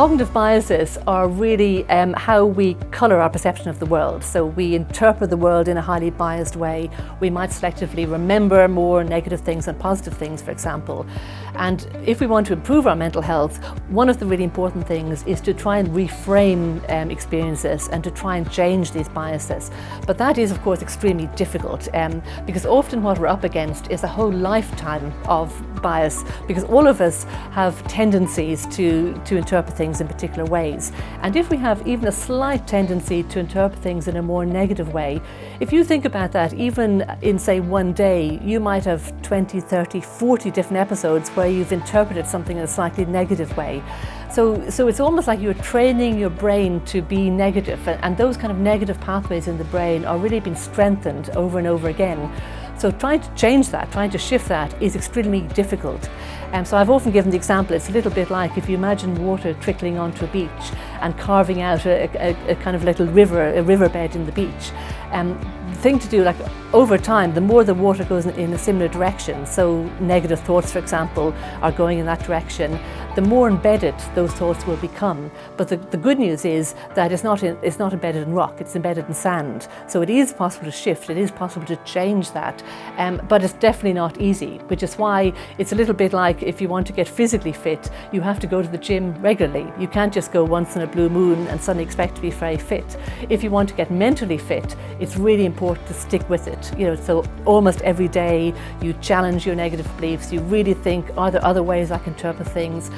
Cognitive biases are really how we colour our perception of the world. So we interpret the world in a highly biased way. We might selectively remember more negative things than positive things, for example. And if we want to improve our mental health, one of the really important things is to try and reframe experiences and to try and change these biases. But that is, of course, extremely difficult because often what we're up against is a whole lifetime of bias, because all of us have tendencies to interpret things in particular ways. And if we have even a slight tendency to interpret things in a more negative way, if you think about that, even in, say, one day, you might have 20, 30, 40 different episodes where you've interpreted something in a slightly negative way. So it's almost like you're training your brain to be negative, and those kind of negative pathways in the brain are really being strengthened over and over again. So trying to change that, trying to shift that is extremely difficult. So I've often given the example, it's a little bit like if you imagine water trickling onto a beach and carving out a kind of little river, a riverbed in the beach. The thing to do, like over time, the more the water goes in a similar direction, so negative thoughts, for example, are going in that direction, the more embedded those thoughts will become. But the good news is that it's not embedded in rock, it's embedded in sand. So it is possible to shift, it is possible to change that, but it's definitely not easy, which is why it's a little bit like if you want to get physically fit, you have to go to the gym regularly. You can't just go once in a blue moon and suddenly expect to be very fit. If you want to get mentally fit, it's really important to stick with it. So almost every day you challenge your negative beliefs, you really think, are there other ways I can interpret things?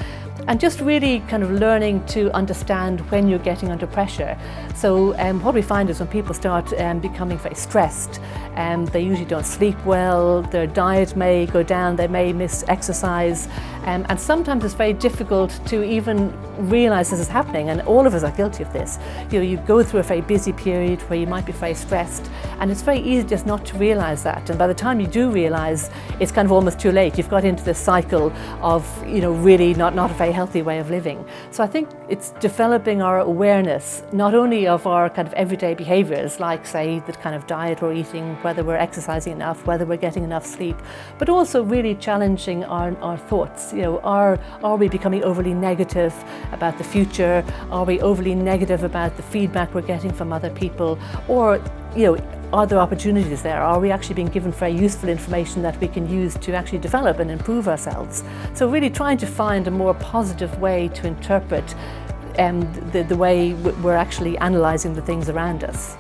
And just really kind of learning to understand when you're getting under pressure. So what we find is when people start becoming very stressed, they usually don't sleep well, their diet may go down, they may miss exercise, and sometimes it's very difficult to even realise this is happening, and all of us are guilty of this. You go through a very busy period where you might be very stressed, and it's very easy just not to realise that, and by the time you do realise, it's kind of almost too late. You've got into this cycle of really not a very healthy way of living. So I think it's developing our awareness, not only of our kind of everyday behaviours, like say the kind of diet we're eating, whether we're exercising enough, whether we're getting enough sleep, but also really challenging our thoughts. Are we becoming overly negative about the future? Are we overly negative about the feedback we're getting from other people? Or are there opportunities there? Are we actually being given very useful information that we can use to actually develop and improve ourselves? So really trying to find a more positive way to interpret the way we're actually analysing the things around us.